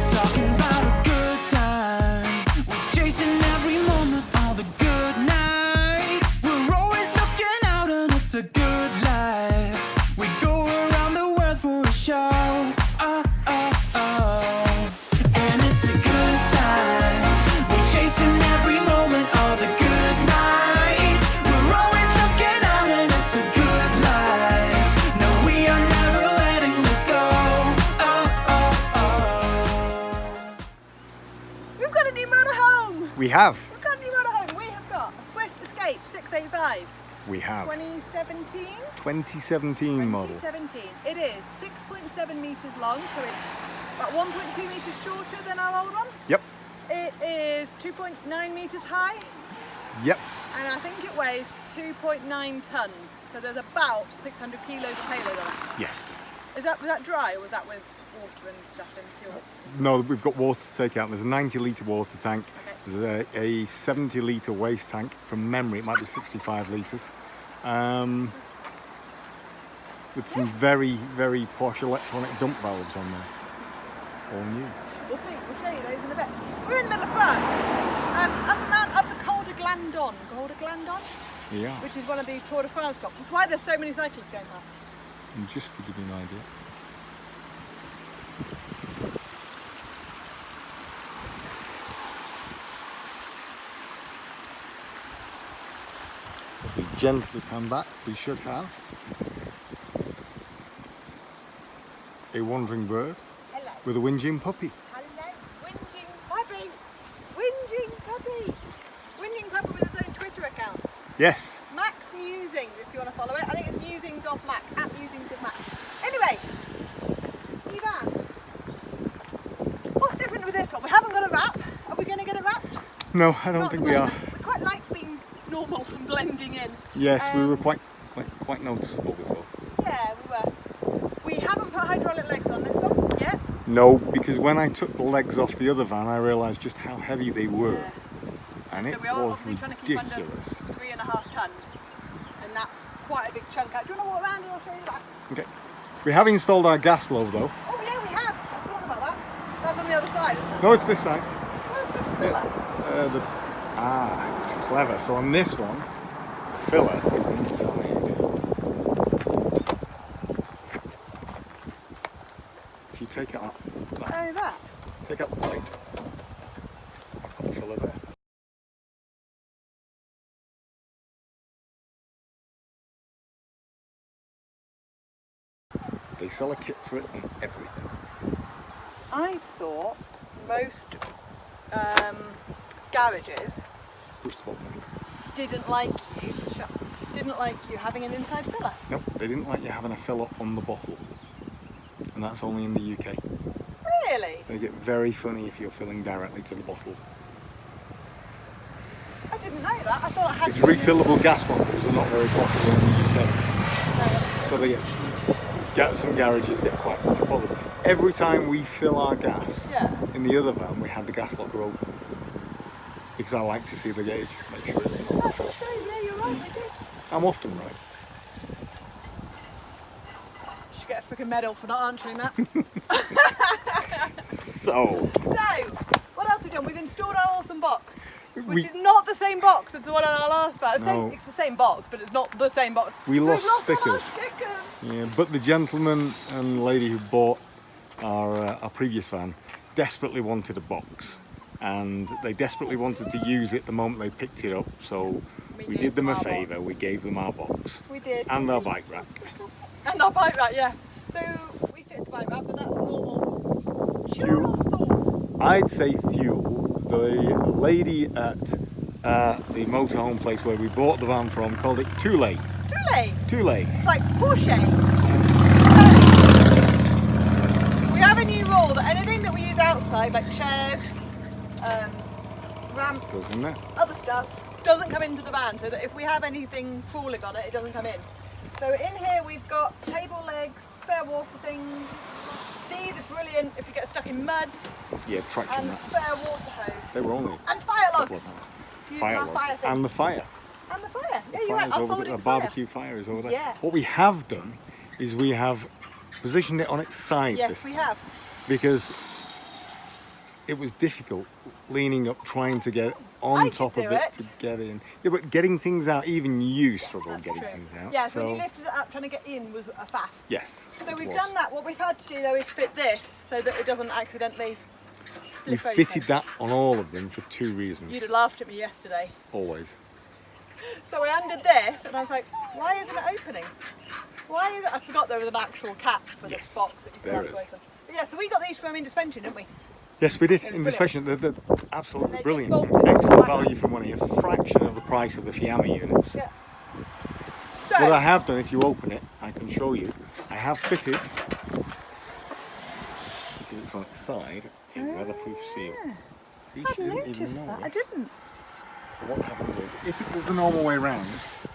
talking about a good time. We're chasing every moment, all the good nights. We're always looking out and it's a good life. We go around the world for a show. And it's a good time. We're chasing every moment, all the good nights. We're always looking out and it's a good life. No, we are never letting this go. We've got a new motorhome. We have. We've got a new motorhome. We have got a Swift Escape 685. We have. 2017. 2017 model. 2017. It is 6.7 meters long, so it's about 1.2 meters shorter than our old one. Yep. It is 2.9 meters high, Yep. and I think it weighs 2.9 tons. So there's about 600 kilos of payload on it. Yes. Was that dry, or was that with water and stuff and fuel? No, we've got water to take out. There's a 90-litre water tank. Okay. There's a 70-litre waste tank. From memory, it might be 65 litres. With some very, very posh electronic dump valves on there. All new. We'll see. We'll show you those in a bit. We're in the middle of France, up the Col de Glandon. Col de Glandon? Yeah. Which is one of the Tour de France stops. That's why there's so many cyclists going past. And just to give you an idea. If we gently come back, we should have a wandering bird Hello. with a whinging puppy. Hello. Whinging puppy. Whinging puppy. Whinging puppy with his own Twitter account. Yes. Max Musing, if you want to follow it. I think it's Musings of Max. At Musings of Max. Anyway, new van. What's different with this one? We haven't got a wrap. Are we going to get a wrap? No, I don't Not think at the we are. moment. We quite like being normal and blending in. Yes, we were quite noticeable before. Yeah, we were. We haven't put hydraulic legs on this one yet. No, because when I took the legs off the other van, I realised just how heavy they were. Yeah. And So it we are was obviously trying to keep under ridiculous. 3.5 tons. And that's quite a big chunk out. Do you want to walk around and I'll show you that? Okay. We have installed our gas lobe though. Oh yeah, we have. I forgot about that. That's on the other side, isn't it? No, it's this side. Where's the filler? It's clever. So on this one, the filler is inside. If you take it up, Oh, that. take up the plate. I've got the filler there. They sell a kit for it and everything. I thought most garages Push the button. didn't like you having an inside filler. Nope, they didn't like you having a filler on the bottle. And that's only in the UK. Really? They get very funny if you're filling directly to the bottle. I didn't know that. I thought I had It's refillable gas bottles are not very popular in the UK. So they get some garages get quite bothered. Every time we fill our gas in the other van, we had the gas locker open. Because I like to see the gauge, make sure it's not That's full. a shame. Yeah, you're right. I did. I'm often right. You should get a freaking medal for not answering that. So, What else have we done? We've installed our awesome box, which We- is not the same box as the one on our last van. No. It's the same box, but it's not the same box. We We've lost all our stickers. stickers. Yeah, but the gentleman and lady who bought our previous van desperately wanted a box. And they desperately wanted to use it the moment they picked it up. So we did them a favour. We gave them our box. We did. And our bike rack. And our bike rack, yeah. So we fit the bike rack, but that's normal. Fuel. I'd say fuel. The lady at the motorhome place where we bought the van from called it too late. Too late. Too late. It's like Porsche. We have a new rule that anything that we use outside, like chairs, ramps, Doesn't it? other stuff, doesn't come into the van, so that if we have anything falling on it, it doesn't come in. So in here we've got table legs, spare water things. These are brilliant if you get stuck in mud, Yeah, traction and mats. spare water hose. They were only And fire a couple logs. of pounds. To use Fire our logs. fire thing. And the fire. And the fire. Yeah, The you're right. fire's Our over folding the fire. barbecue fire is over there. Yeah. What we have done is we have positioned it on its side. Yes, this we time. have. Because it was difficult leaning up, trying to get on top of it to get in. Yeah, but getting things out, even you struggled getting things out. Yeah, so when you lifted it up, trying to get in was a faff. Yes. So we've done that. What we've had to do though is fit this so that it doesn't accidentally We flip fitted open. that on all of them for 2 reasons. You'd have laughed at me yesterday. Always. So I undid this and I was like, why isn't it opening? Why is it? I forgot there was an actual catch for the box that you still have to open. But yeah, so we got these from Indispension, didn't we? Yes, we did. Indispension. They're absolutely brilliant. bolted. Excellent value for money. A fraction of the price of the Fiamma units. Yeah. So, What I have done, if you open it, I can show you. I have fitted, because it's on its side, a weatherproof seal. See, I she didn't noticed even that. I notice. didn't. So what happens is, if it was the normal way round,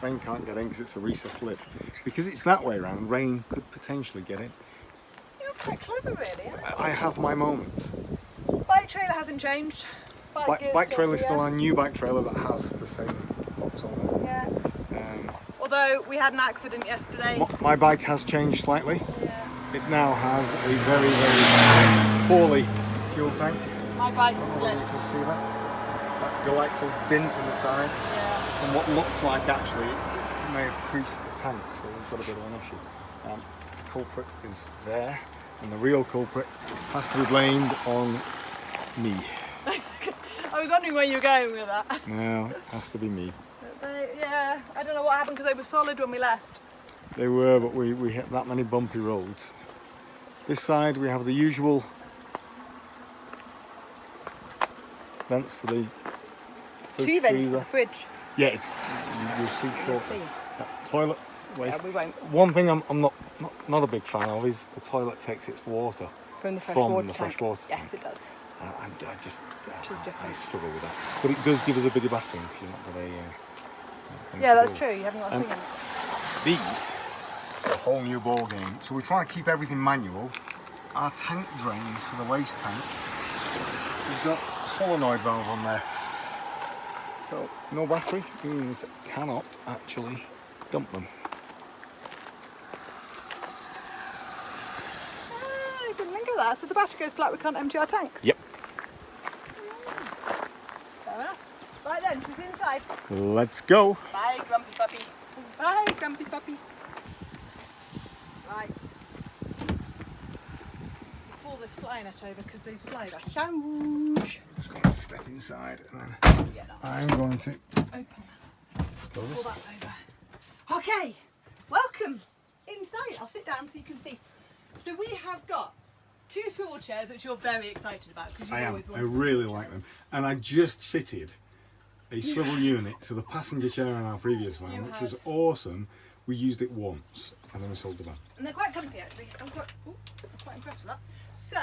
rain can't get in because it's a recessed lid. Because it's that way round, rain could potentially get in. You're quite clever, really. I have my moments. Bike trailer hasn't changed. Bike trailer is still our new bike trailer that has the same box on it. Yeah. Although we had an accident yesterday. My bike has changed slightly. Yeah. It now has a very, very poorly fuel tank. My bike You slipped. can see that. That delightful dint in the side. Yeah. And what looks like actually it may have creased the tank, so we've got a bit of an issue. The culprit is there, and the real culprit has to be blamed on me. I was wondering where you were going with that. No, it has to be me. Yeah, I don't know what happened because they were solid when we left. They were, but we hit that many bumpy roads. This side we have the usual vents for the fridge Two vents freezer. for the fridge. Yeah, it's you'll see shortly. see. Toilet waste. Yeah, we won't. One thing I'm not a big fan of is the toilet takes its water From the fresh from water the tank. fresh water Yes, tank. it does. I just Which is I different. struggle with that, but it does give us a bigger bathroom because you've not got a. Yeah, that's true. You haven't got a thing in it. These are a whole new ball game. So we're trying to keep everything manual. Our tank drains for the waste tank. We've got a solenoid valve on there. So no battery means it cannot actually dump them. I didn't think of that. So the battery goes flat, we can't empty our tanks. Yep. Fair enough. Right then, she's inside. Let's go. Bye, grumpy puppy. Bye, grumpy puppy. Right. Pull this fly net over because these flies are huge. Just going to step inside and then Get that I'm going to open. go Pull this that over. Okay, welcome inside. I'll sit down so you can see. So we have got 2 swivel chairs, which you're very excited about because you I am. always I wanted. really like them. And I just fitted a swivel unit to the passenger chair in our previous van, You which was have. awesome. We used it once and then we sold the van. And they're quite comfy actually. I'm quite impressed with that. So,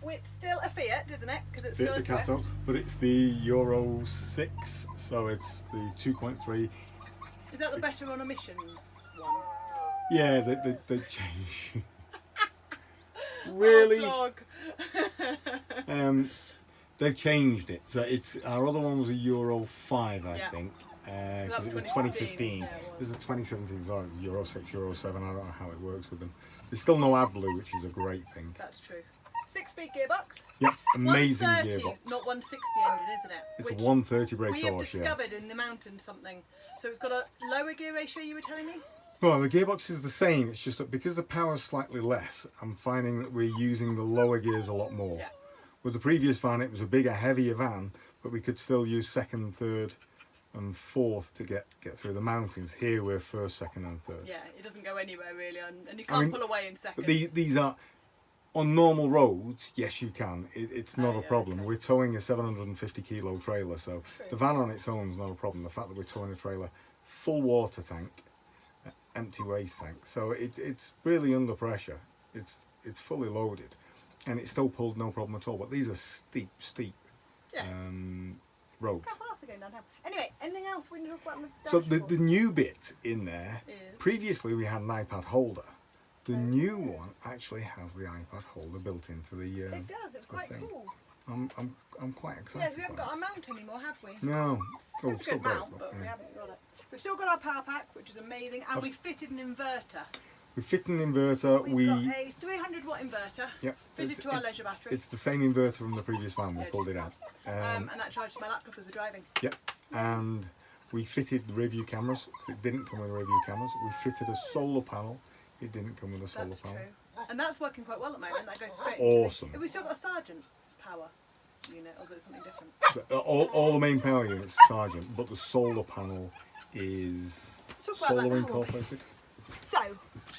it's still a Fiat, isn't it? Because it's still The a Swift. Cato, but it's the Euro 6, so it's the 2.3. Is that the better on emissions one? Yeah, they change. Really? Oh, They've changed it. So it's our other one was a Euro 5, I Yeah. think. That Because was it was 2015. 2015. Yeah, it was. This is a 2017, so Euro 6, Euro 7. I don't know how it works with them. There's still no AdBlue, which is a great thing. That's true. 6-speed gearbox. Yep, amazing 130, gearbox. not 160 engine, isn't it? It's a Which 130 brake we have horse, yeah. discovered in the mountains something. So it's got a lower gear ratio, you were telling me? Well, the gearbox is the same. It's just that because the power's slightly less, I'm finding that we're using the lower gears a lot more. Yeah. With the previous van, it was a bigger, heavier van, but we could still use second, third, and fourth to get through the mountains. Here we're first, second, and third. Yeah, it doesn't go anywhere really, and you can't pull away in second. But these are on normal roads. Yes, you can. It's not a yeah, problem. okay. We're towing a 750 kilo trailer, so True. the van on its own is not a problem. The fact that we're towing a trailer, full water tank, empty waste tank, so it's really under pressure. It's fully loaded, and it still pulled no problem at all. But these are steep Yes. roads. How fast are going downtown? Anyway, anything else when you talk about the So dashboard? the new bit in there, Is? previously we had an iPad holder. The new one actually has the iPad holder built into the. It does. It's quite thing. cool. I'm quite excited. Yes, we haven't by got our mount anymore, have we? it. No. Oh, It's a still good got it, mount, but we yeah. haven't got it. We've still got our power pack, which is amazing, and we fitted an inverter. We fit an inverter. We've got a 300 watt kilowatt inverter. Yep. Fitted to our leisure battery. It's the same inverter from the previous van. We pulled it out. And that charges my laptop as we're driving. Yep. And we fitted the rear view cameras because it didn't come with rear view cameras. We fitted a solar panel. It didn't come with a solar That's panel. true. And that's working quite well at the moment. That goes straight. Awesome. Have we still got a Sargent power unit, or is it something different? So, all the main power units are Sargent, but the solar panel is Let's talk about that solar now. incorporated. So,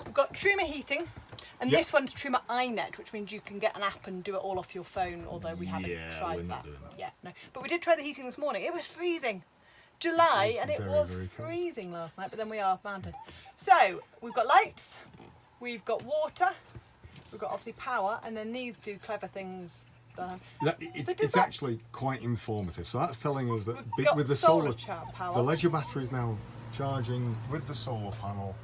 we've got Truma heating, and Yep. this one's Truma iNet, which means you can get an app and do it all off your phone, although we haven't Yeah, tried we're that. not doing that. Yeah, no. But we did try the heating this morning. It was freezing. July, and it very, was very cold. freezing last night, but then we are mounted. So, we've got lights, we've got water, we've got obviously power, and then these do clever things. It's actually quite informative. So that's telling us that We've got with the solar solar power. the leisure battery is now charging with the solar panel,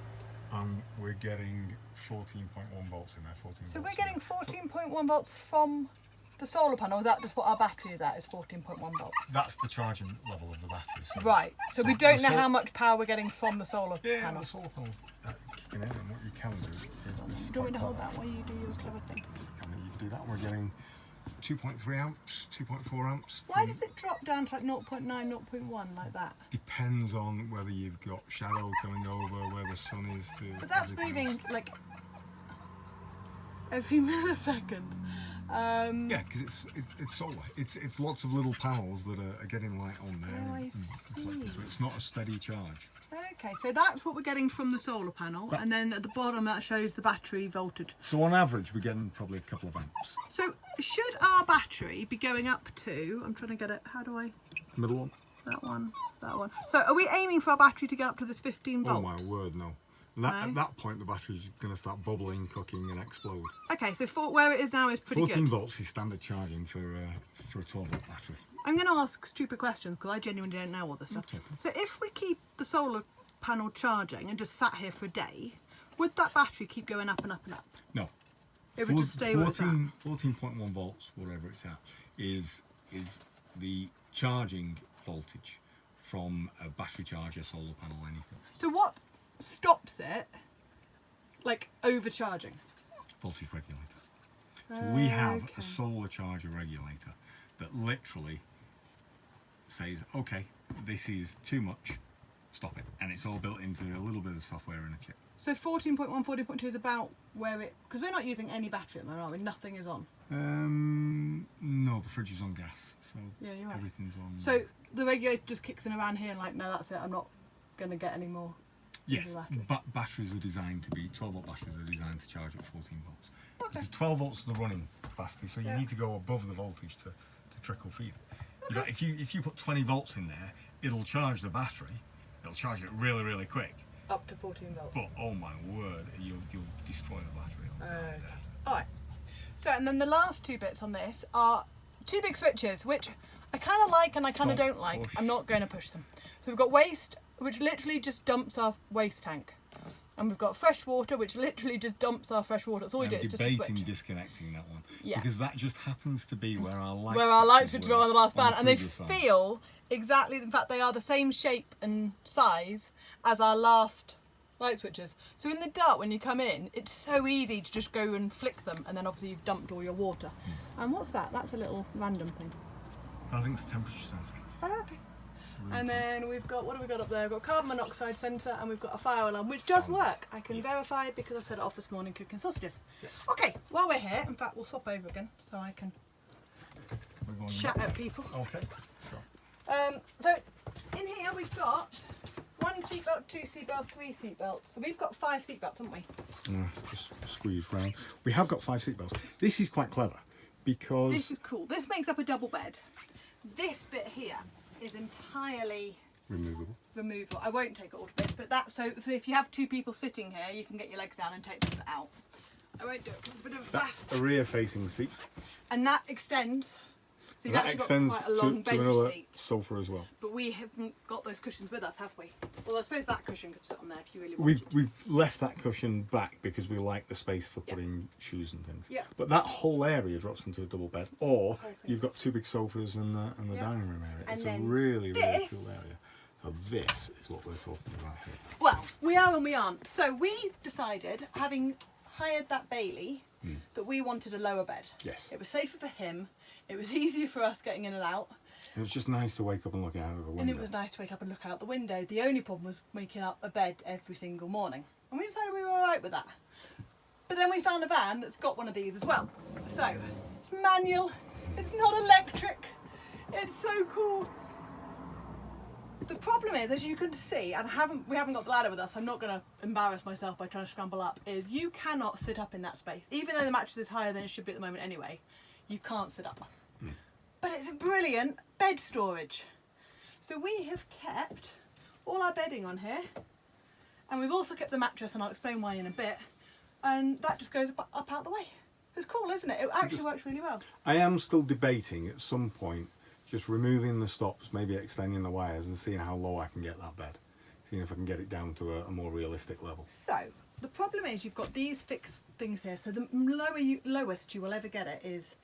and we're getting 14.1 volts in there. 14 So volts we're in getting there. 14.1 volts from the solar panel. Is that just what our battery is at? Is 14.1 volts? That's the charging level of the battery. So Right. So we the don't know sol- how much power we're getting from the solar Yeah, panel. the solar panel's kicking in, and what you can do is this. Do you want me to hold that while you do your clever thing? You can do that. We're getting 2.3 amps, 2.4 amps. Why from- does it drop down to like 0.9, 0.1 like that? Depends on whether you've got shadow coming over, where the sun is to. But that's everything moving else. like every millisecond. Yeah, because it's solar. It's lots of little panels that are getting light on there. Oh, I and reflecting, see. so it's not a steady charge. Okay, so that's what we're getting from the solar panel, and then at the bottom that shows the battery voltage. So on average, we're getting probably a couple of amps. So should our battery be going up to? I'm trying to get it. How do I? Middle one. That one. That one. So are we aiming for our battery to get up to this 15 volts? Oh my word, no. And that, No? At that point, the battery's going to start bubbling, cooking, and explode. Okay, so for where it is now is pretty 14 good. volts is standard charging for a 12-volt battery. I'm going to ask stupid questions because I genuinely don't know all this stuff. Okay. So if we keep the solar panel charging and just sat here for a day, would that battery keep going up and up and up? No. It would just stay where it's at. 14.1 volts, whatever it's at, is the charging voltage from a battery charger, solar panel, anything. So what stops it, like, overcharging? Voltage regulator. So we have Okay. a solar charger regulator that literally says, okay, this is too much, stop it. And it's all built into a little bit of software in a chip. So 14.1, 14.2 is about where it... Because we're not using any battery at the moment, are we? Nothing is on. No, the fridge is on gas, so Yeah, you're right. everything's on. So the regulator just kicks in around here and like, no, that's it, I'm not going to get any more. yes, battery. but batteries are designed to be 12-volt batteries are designed to charge at 14 volts. Okay. Because 12 volts is the running capacity, so you Yeah. need to go above the voltage to trickle feed. You know, if you put 20 volts in there, it'll charge the battery. It'll charge it really, really quick. Up to 14 volts. But oh my word, you'll destroy the battery. Okay. Alright. So, and then the last two bits on this are two big switches, which I kind of like and I kind of Don't don't like. push. I'm not going to push them. So we've got waste, which literally just dumps our waste tank. And we've got fresh water, which literally just dumps our fresh water. That's all we do, I'm it's just a debating switch. disconnecting that one. Yeah. Because that just happens to be where our light Where our light switches were were on the last on van, and they previous van. feel exactly, in fact, they are the same shape and size as our last light switches. So in the dark, when you come in, it's so easy to just go and flick them, and then obviously you've dumped all your water. And what's that? That's a little random thing. I think it's a temperature sensor. Oh, okay. And then we've got, what have we got up there? We've got carbon monoxide sensor, and we've got a fire alarm, which does work. I can verify it because I set it off this morning cooking sausages. Okay, while we're here, in fact, we'll swap over again so I can We're going chat at people. Okay. So So in here we've got 1 seatbelt, 2 seatbelts, 3 seatbelts. So we've got 5 seatbelts, haven't we? just squeeze round. We have got 5 seatbelts. This is quite clever because This is cool. This makes up a double bed. This bit here is entirely removable. removable. I won't take it all to bits, but that so if you have 2 people sitting here, you can get your legs down and take this bit out. I won't do it 'cause it's a bit of a That's fast. a rear-facing seat. And that extends. So you've That actually extends got quite a long to bench another seat. sofa as well. But we haven't got those cushions with us, have we? Well, I suppose that cushion could sit on there if you really wanted. We've left that cushion back because we like the space for Yeah. putting shoes and things. Yeah. But that whole area drops into a double bed, or Whole thing you've got 2 big sofas and the Yeah. dining room area. And It's a then really this- cool area. So this is what we're talking about here. Well, we are and we aren't. So we decided, having hired that Bailey, that we wanted a lower bed. Yes. It was safer for him. It was easier for us getting in and out. It was just nice to wake up and look out of the window. And it was nice to wake up and look out the window. The only problem was waking up a bed every single morning. And we decided we were alright with that. But then we found a van that's got one of these as well. So, it's manual, it's not electric. It's so cool. The problem is, as you can see, and we haven't got the ladder with us, I'm not going to embarrass myself by trying to scramble up, is you cannot sit up in that space. Even though the mattress is higher than it should be at the moment anyway, you can't sit up. But it's a brilliant bed storage. So we have kept all our bedding on here, and we've also kept the mattress, and I'll explain why in a bit, and that just goes up out the way. It's cool, isn't it? It actually works really well. I am still debating at some point just removing the stops, maybe extending the wires and seeing how low I can get that bed. Seeing if I can get it down to a more realistic level. So, the problem is you've got these fixed things here, so the lowest you will ever get it is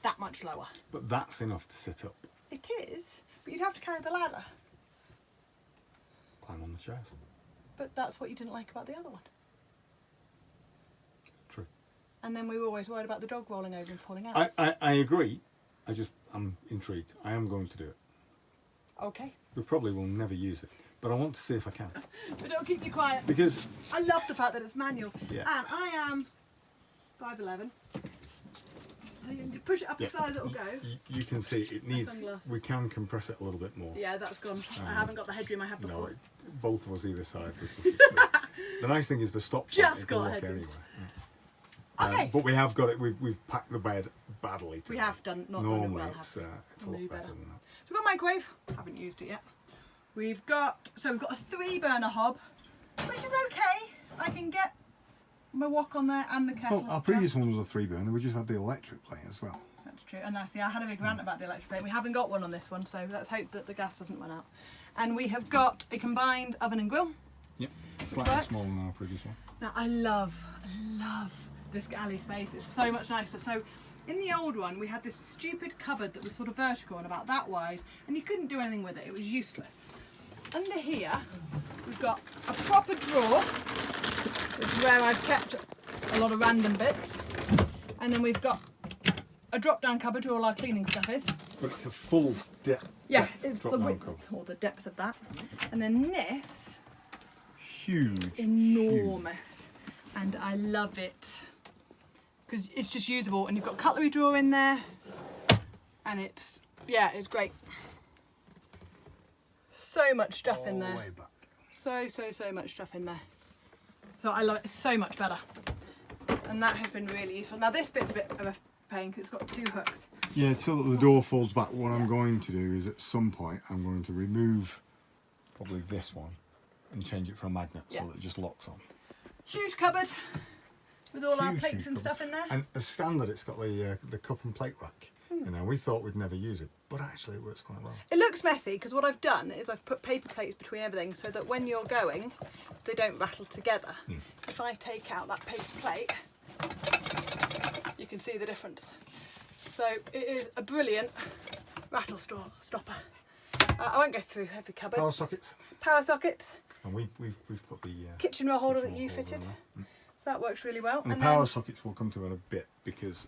that much lower. But that's enough to sit up. It is, but you'd have to carry the ladder. Climb on the chairs. But that's what you didn't like about the other one. True. And then we were always worried about the dog rolling over and falling out. I agree. I'm intrigued. I am going to do it. Okay. We probably will never use it, but I want to see if I can. But don't keep you quiet. Because I love the fact that it's manual. Yeah. And I am 5'11". So you can push it up as far as it'll go. you can see it needs. Sunglasses. We can compress it a little bit more. Yeah, that's gone. I haven't got the headroom I had before. No, both of us either side. The nice thing is the stop. Just point, got it can headroom. look anywhere. Okay. But we have got it. We've packed the bed badly. We have done. Not Normally done it well. it's a lot better than that. So we've got a microwave. Haven't used it yet. We've got a 3-burner hob, which is okay. I can get my wok on there and the kettle. Well, our previous one was a 3-burner. We just had the electric plate as well. That's true. And I had a big rant about the electric plate. We haven't got one on this one, so let's hope that the gas doesn't run out. And we have got a combined oven and grill. Yep. Slightly smaller than our previous one. Now I love this Galley Space. It's so much nicer. So in the old one we had this stupid cupboard that was sort of vertical and about that wide, and you couldn't do anything with it. It was useless. Under here we've got a proper drawer, which is where I've kept a lot of random bits, and then we've got a drop-down cupboard where all our cleaning stuff is. But it's a full depth. Yeah, it's the width or the depth of that. And then this, huge, enormous, and I love it because it's just usable. And you've got a cutlery drawer in there, and it's great. So much stuff in there. All the way back. So much stuff in there. So I love it. It's so much better, and that has been really useful. Now this bit's a bit of a pain because it's got 2 hooks. Yeah, so that the door folds back. What I'm going to do is at some point I'm going to remove probably this one and change it for a magnet so that it just locks on. Huge cupboard with all our plates and stuff in there. And as standard, it's got the cup and plate rack. You know, we thought we'd never use it, but actually it works quite well. It looks messy because what I've done is I've put paper plates between everything so that when you're going, they don't rattle together. If I take out that paper plate, you can see the difference. So it is a brilliant rattle stopper. I won't go through every cupboard. Power sockets. Power sockets. And we've put the kitchen roll holder that you fitted. So that works really well. And the power sockets will come to in a bit because.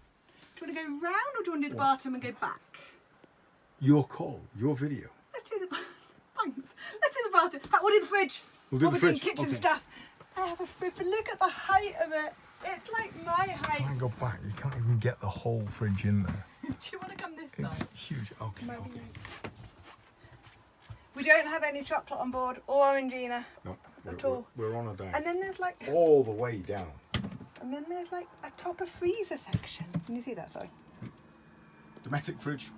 Do you want to go round or do you want to do the bathroom and go back? Your call, your video. Let's do the thanks. Let's do the bathroom. We'll do the fridge. We'll do the fridge. Kitchen Okay. stuff. I have a fridge, but look at the height of it. It's like my height. Try and go back. You can't even get the whole fridge in there. Do you want to come this It's side? huge. Okay. We don't have any chocolate on board or Orangina No, at all. we're on a diet. And then there's like, All the way down. and then there's like a proper freezer section. Can you see that? Sorry. Domestic fridge.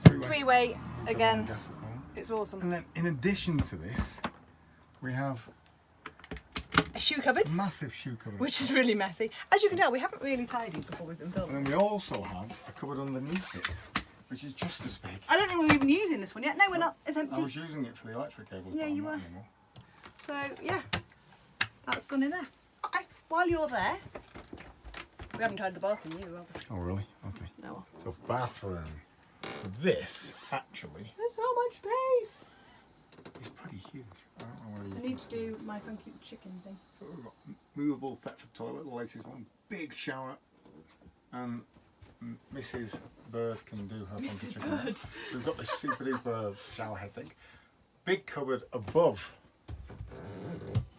3-way again. Gas at the moment. It's awesome. And then in addition to this, we have A shoe cupboard, massive shoe cupboard. which is really messy. As you can tell, we haven't really tidied before we've been filming. And then we also have a cupboard underneath it, which is just as big. I don't think we're even using this one yet. No, we're not. It's I empty. was using it for the electric cable. Yeah, but I'm you not were. anymore. So yeah, that's gone in there. Okay, while you're there, we haven't tidied the bathroom either, have we? Oh really? Okay. No. So bathroom. So this actually There's so much space. is pretty huge. I don't know whether you I can need to see. do my funky chicken thing. So we've got movable Thetford toilet, the latest one. Big shower. and Mrs. Bird can do her funky Mrs. chicken. Bird. We've got this super duper shower head thing. Big cupboard above.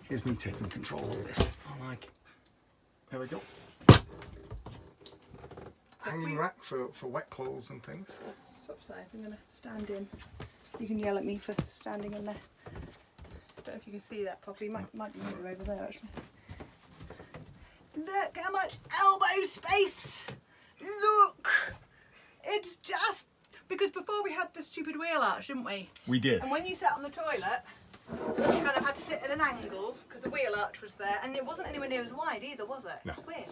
Here's me taking control of this. I like it. There we go. Hanging rack for wet clothes and things. Swap sides. I'm going to stand in. You can yell at me for standing in there. I don't know if you can see that properly. Might be more over there actually. Look how much elbow space! Look! It's just... Because before we had the stupid wheel arch, didn't we? We did. And when you sat on the toilet, you kind of had to sit at an angle because the wheel arch was there, and it wasn't anywhere near as wide either, was it? No. It's weird.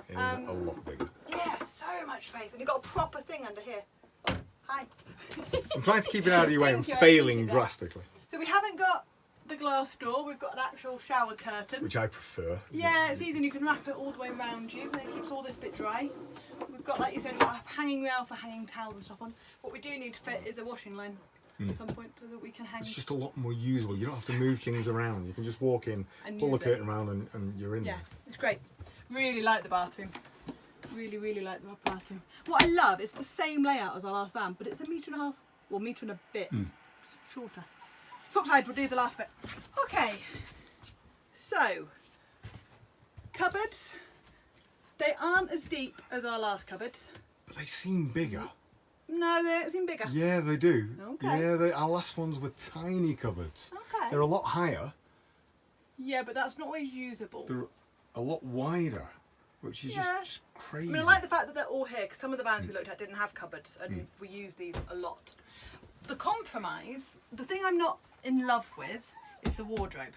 It is a lot bigger. Yeah, so much space, and you've got a proper thing under here. Oh, hi. I'm trying to keep it out of your way. I'm Thank you, I failing appreciate that. drastically. So we haven't got the glass door, we've got an actual shower curtain. Which I prefer. Yeah, it's easy and you can wrap it all the way around you and it keeps all this bit dry. We've got, like you said, we've got a hanging rail for hanging towels and stuff on. What we do need to fit is a washing line at some point so that we can hang. It's just a lot more usable. You don't have to move things around. You can just walk in, And pull the use it. curtain around and you're in Yeah, there. it's great. Really like the bathroom. Really, really like the bathroom. What I love is the same layout as our last van, but it's a metre and a half, or metre and a bit shorter. Topside, we'll do the last bit. Okay, so cupboards. They aren't as deep as our last cupboards. But they seem bigger. No, they don't seem bigger. Yeah, they do. Okay. Yeah, our last ones were tiny cupboards. Okay. They're a lot higher. Yeah, but that's not always usable. They're a lot wider, which is Yeah. just crazy. I mean, I like the fact that they're all here because some of the vans we looked at didn't have cupboards and we use these a lot. The compromise, the thing I'm not in love with is the wardrobe.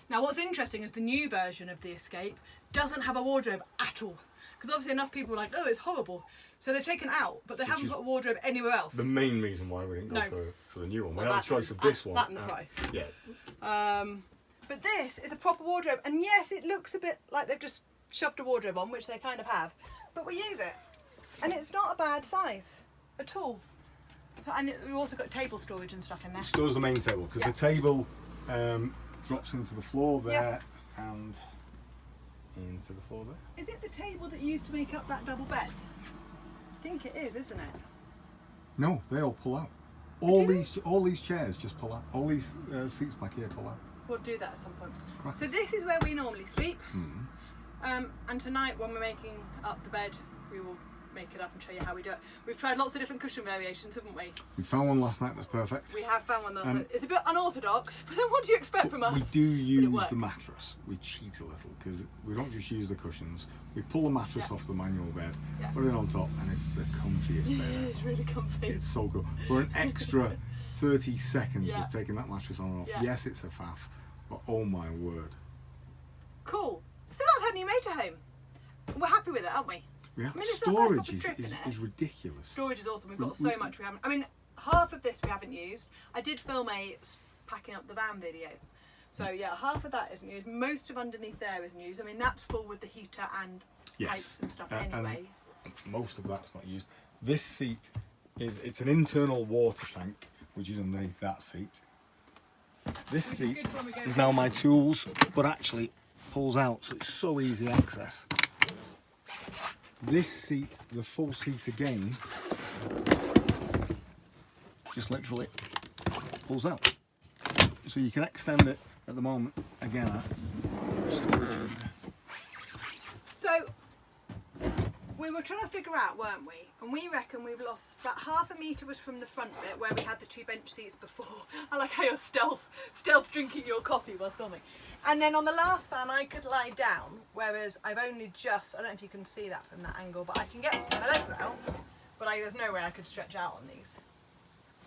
Now what's interesting is the new version of the Escape doesn't have a wardrobe at all. Because obviously enough people are like, oh, it's horrible. So they've taken it out, but they haven't is put a wardrobe anywhere else. the main reason why we didn't go No. for the new one. We Well, had that a choice and- of this one. that and the price. Yeah. But this is a proper wardrobe. And yes, it looks a bit like they've just shoved a wardrobe on, which they kind of have. But we use it. And it's not a bad size at all. And we've also got table storage and stuff in there. Stores the main table because Yeah. the table drops into the floor there and into the floor there. Is it the table that you used to make up that double bed? I think it is, isn't it? No, they all pull out. All these chairs just pull out. All these seats back here pull out. We'll do that at some point. Right. So this is where we normally sleep. And tonight when we're making up the bed, we will make it up and show you how we do it. We've tried lots of different cushion variations, haven't we? We found one last night that's perfect. We have found one that's it's a bit unorthodox, but then what do you expect from us? We do use works. the mattress. We cheat a little because we don't just use the cushions. We pull the mattress off the manual bed, put it on top, and it's the comfiest bed. It's really comfy. It's so cool. For an extra 30 seconds Yeah. of taking that mattress on and off, Yeah. yes, it's a faff, but oh my word. Cool. So that's our new motorhome. We're happy with it, aren't we? Yeah, I mean, it's not a bad storage proper trip, is innit? ridiculous. Storage is awesome. We've got so much we haven't. I mean, half of this we haven't used. I did film a packing up the van video. So yeah, half of that isn't used. Most of underneath there isn't used. I mean, that's full with the heater and pipes and stuff anyway. And most of that's not used. This seat it's an internal water tank, which is underneath that seat. This seat good when we go is now my tools, but actually pulls out, so it's so easy access. This seat, the full seat again, just literally pulls out. So you can extend it at the moment, again, storage. So we were trying to figure out, weren't we? And we reckon we've lost about half a metre was from the front bit where we had the two bench seats before. I like how you're stealth drinking your coffee while filming. And then on the last van I could lie down, whereas I've only just, I don't know if you can see that from that angle, but I can get my legs out, but there's no way I could stretch out on these.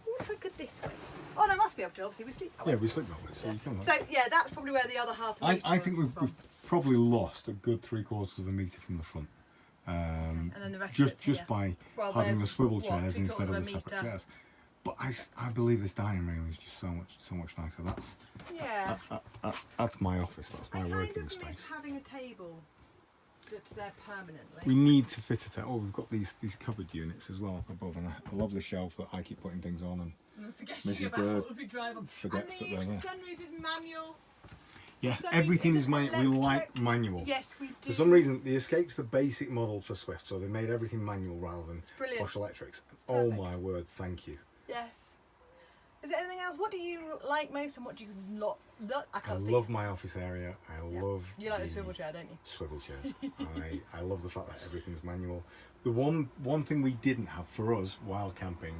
What if I could this way? Oh, no, I must be able to, obviously we sleep that way. Yeah, we sleep that way, so you can. So yeah, that's probably where the other half metre I think was we've from. probably lost a good 3/4 of a metre from the front. And then the rest of just it's here. just by Well, having the there's, swivel what, chairs 3/4 instead of of a the separate metre. chairs. But I believe this dining room is just so much nicer. Yeah. That's my office. That's my I kind working of space. miss having a table that's there permanently. We need to fit it out. Oh, we've got these cupboard units as well up above, and a lovely shelf that I keep putting things on. And And forgetting Mrs. about Bird what we drive on. forgets and that the they're there. sunroof is manual. Yes, So everything is is it manual. We like electric? manual. Yes, we do. For some reason, the Escape's the basic model for Swift, so they made everything manual rather than brilliant. Bosch electrics. Oh Perfect. my word, thank you. Yes. Is there anything else? What do you like most and what do you not? I I can't speak. love my office area. I Yeah. love You like the swivel chair, don't you? Swivel chairs. I love the fact that everything's manual. The one thing we didn't have for us while camping,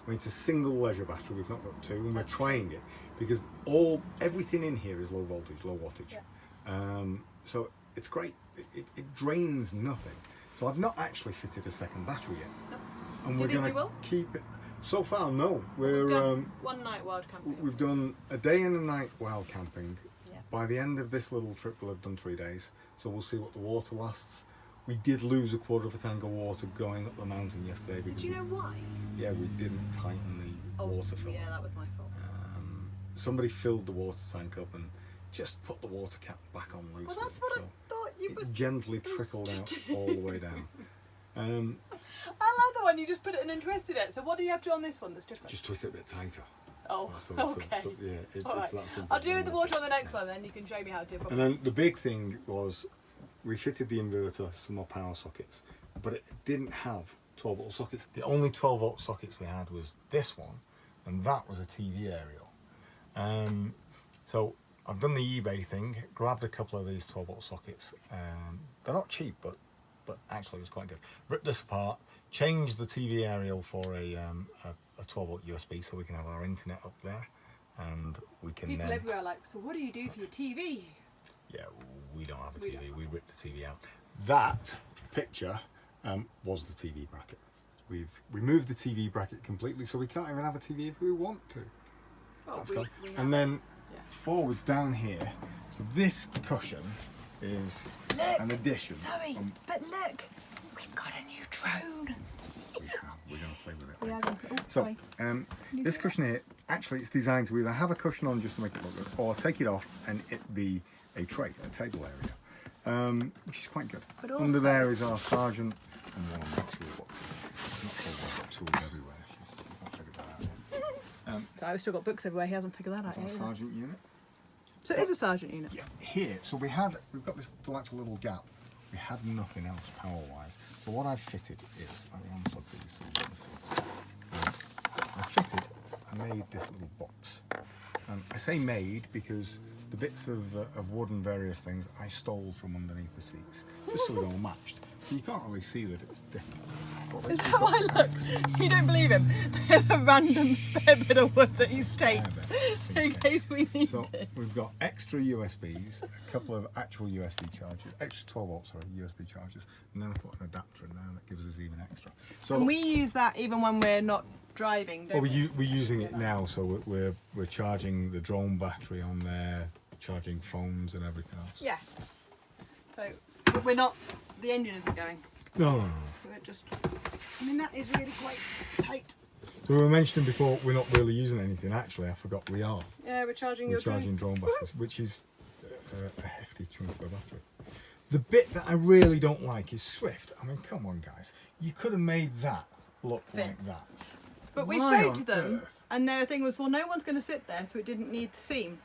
I mean, it's a single leisure battery. We've not got two, and we're trying it because everything in here is low voltage, low wattage. Yeah. So it's great. It drains nothing. So I've not actually fitted a second battery yet, No. and Do we're you think going you will? to keep it. So far, no. We've done one night wild camping. We've done a day and a night wild camping. Yeah. By the end of this little trip, we'll have done 3 days. So we'll see what the water lasts. We did lose a quarter of a tank of water going up the mountain yesterday. Because Do you know why? Yeah, we didn't tighten the water filter. Yeah, that was my fault. Somebody filled the water tank up and just put the water cap back on loosely. Well, that's what I thought you it was. gently trickled out all the way down. I love the one you just put it in and twisted it. So what do you have to do on this one that's different? Just twist it a bit tighter. Oh, okay. Yeah, All right. it's that simple. I'll do with the water on the next one, then you can show me how to do it. And then the big thing was we fitted the inverter, some more power sockets, but it didn't have 12 volt sockets. The only 12 volt sockets we had was this one, and that was a TV aerial. So I've done the eBay thing, grabbed a couple of these 12 volt sockets. They're not cheap, but actually it's quite good. Ripped this apart, changed the TV aerial for a 12 volt USB so we can have our internet up there, and we can People then... everywhere are like, so what do you do for your TV? Yeah, we don't have a We TV. don't. We ripped the TV out. That picture was the TV bracket. We've removed the TV bracket completely, so we can't even have a TV if we want to. Well, That's we gone. have- And then yeah. forwards down here. So this cushion is Look, an addition. Zoe, but look, we've got a new drone. We have. We're going to play with it. We are later. going to, So sorry. this cushion here, actually it's designed to either have a cushion on just to make it look good, or take it off and it be a tray, a table area, which is quite good. But Under also- there is our sergeant and one of my toolboxes. It's not told I've got tools everywhere. She's not figured that out yet. So I've still got books everywhere. He hasn't figured that out That's our yet. either. sergeant unit. So it is a sergeant unit. Yeah, here. So we've got this delightful little gap. We had nothing else power-wise. So what I've fitted is, let me unplug these so you can see. I made this little box. I say made because the bits of wood and various things I stole from underneath the seats, just so it all matched. So you can't really see that it's different. But Is that why I looked? You don't believe him? There's a random spare bit of wood that he's staked in case we need So it. we've got extra USBs, a couple of actual USB chargers, extra 12 volt, sorry, USB chargers, and then I put an adapter in there that gives us even extra. So And we use that even when we're not driving, don't we? we're using it now, so we're charging the drone battery on there, charging phones and everything else. Yeah. So, but we're not, the engine isn't going. No. So it just, I mean, that is really quite tight. So we were mentioning before we're not really using anything. Actually, I forgot we are. Yeah, we're charging We're your charging drone. drone batteries, which is a hefty chunk of a battery. The bit that I really don't like is Swift. I mean, come on, guys. You could have made that look Fit. like that. But we Why spoke on to them, earth? and their thing was, well, no one's going to sit there, so it didn't need the seam.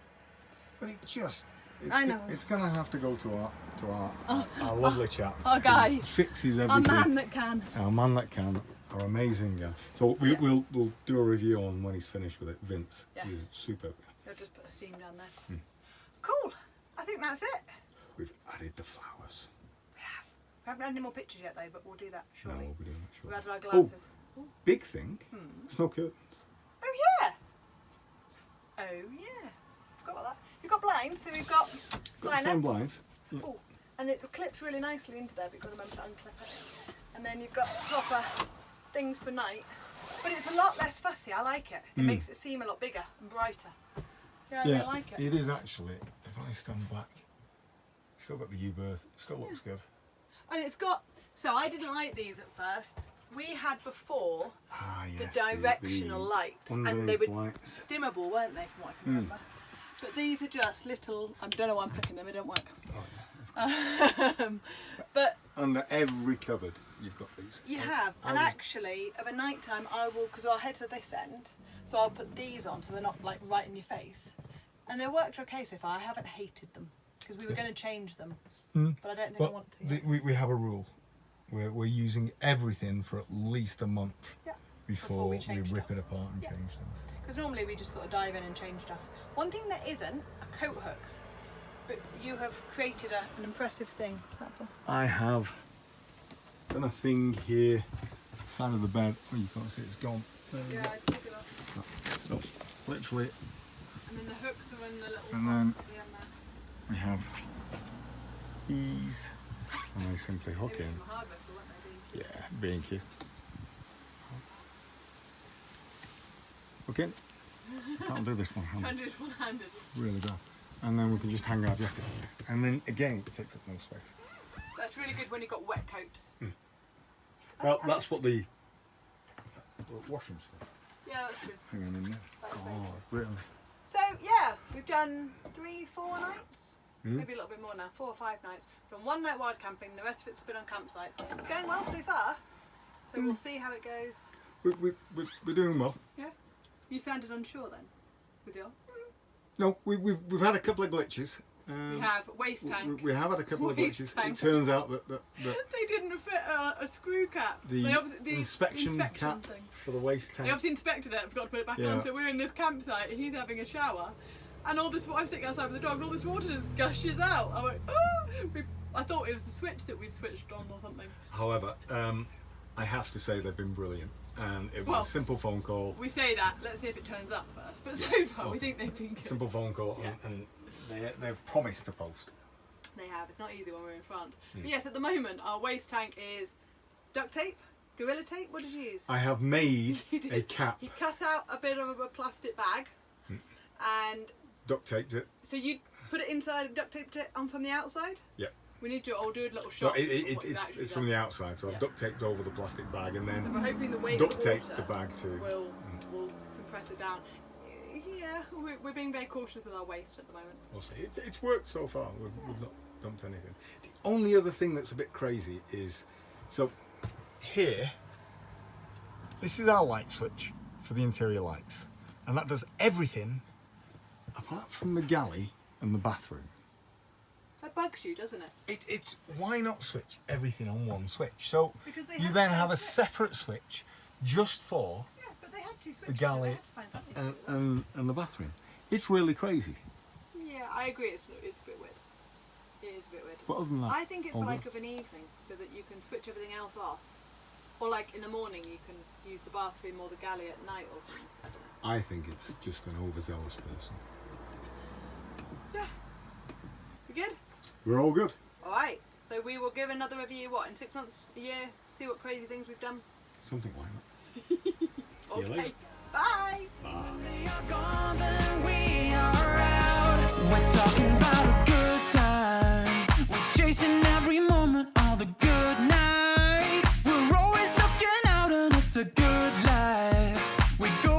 But it just... I know. It's going to have to go to our lovely chap. Our guy. who fixes Our everything. man that can. Our man that can. Our amazing guy. So we'll do a review on when he's finished with it. Vince. Yeah. He's superb. They'll just put a steam down there. Cool. I think that's it. We've added the flowers. We have. We haven't had any more pictures yet, though, but we'll do that No, shortly. we'll be doing that We've shortly. added our glasses. Big thing. Snow curtains. Oh, yeah. Oh, yeah. Forgot about that. We've got blinds, so we've got Got the same lineups. blinds. Oh, and it clips really nicely into there, but you've got to remember to unclip it. And then you've got proper things for night. But it's a lot less fussy. I like it. It makes it seem a lot bigger and brighter. Yeah, I really like it. It is actually. If I stand back, still got the U-berth. Still looks good. And it's got, so I didn't like these at first. We had before Ah, the yes. directional lights, and they underneath were lights. dimmable, weren't they, from what I can remember? But these are just little, I don't know why I'm picking them, it don't work. But Under every cupboard, you've got these. you have, I and was- actually, of a night time, I will, because our heads are this end, so I'll put these on so they're not like right in your face. And they worked okay so far. I haven't hated them because we were going to change them, but I don't think I want to yet. we have a rule. We're using everything for at least a month before we rip it apart and change things. Because normally we just sort of dive in and change stuff. One thing that isn't are coat hooks, but you have created an impressive thing. I have done a thing here, side of the bed. Oh, you can't see it's gone. Yeah, I took it off. So, literally, And then the hooks are in the little and then box at the end there. we have these, and they simply hook Maybe in. some hard metal, weren't they, being Yeah, being cute. Hook in. Can't do this one handed. Kind of one-handed. Really bad. And then we can just hang our jackets here. And then again, it takes up no space. That's really good when you've got wet coats. Well, that's what the washing's for. Yeah, that's good. Hang on in there. That's very Oh, good. really? So yeah, we've done 3-4 nights, maybe a little bit more now, 4 or 5 nights. We've done 1 night wild camping, the rest of it's been on campsites. It's going well so far, so we'll see how it goes. We're doing well. Yeah, you sounded unsure then, with your. No, we've had a couple of glitches. We have waste tank. We have had a couple of Waste glitches. tank. It turns out that They didn't fit a screw cap. the The inspection cap thing. for the waste They tank. obviously inspected it and forgot to put it back Yeah. on. So we're in this campsite. He's having a shower, and all this. I'm sitting outside with the dog, and all this water just gushes out. I went, oh! I thought it was the switch that we'd switched on or something. However, I have to say they've been brilliant, and it was a simple phone call. We say that. Let's see if it turns up first. But so far, we think they've been good. Simple phone call, Yeah. and they've promised to post. They have. It's not easy when we're in France. But yes, at the moment, our waste tank is duct tape, Gorilla Tape. What did you use? I have made You did. a cap, He cut out a bit of a plastic bag, and duct taped it. so you put it inside and duct taped it on from the outside. Yeah. We need to all do a little No, shot. of what we've it's actually from done. the outside, so Yeah. I've duct taped over the plastic bag, and So we're then hoping the weight duct of the tape water the bag too. will compress it down. Yeah, we're being very cautious with our waste at the moment. We'll see. It's worked so far. We've not dumped anything. The only other thing that's a bit crazy is, so here, this is our light switch for the interior lights, and that does everything apart from the galley and the bathroom. That bugs you, doesn't it? It's why not switch everything on one switch? So Because they you have then to have a switch. separate switch just for Yeah, but they had 2 switches. the so galley they had to find something to do with it. and the bathroom. It's really crazy. Yeah, I agree. It's a bit weird. It is a bit weird. But other than that, I think it's all for like good. of an evening, so that you can switch everything else off, or like in the morning you can use the bathroom or the galley at night or something. I don't know. I think it's just an overzealous person. Yeah. You good? We're all good. All right. So we will give another review. What, in 6 months, a year? See what crazy things we've done. Something like that. See you later. Bye. When they are gone, then we are out. We're talking about a good time. We're chasing every moment, all the good nights. We're always looking out, and it's a good life. We go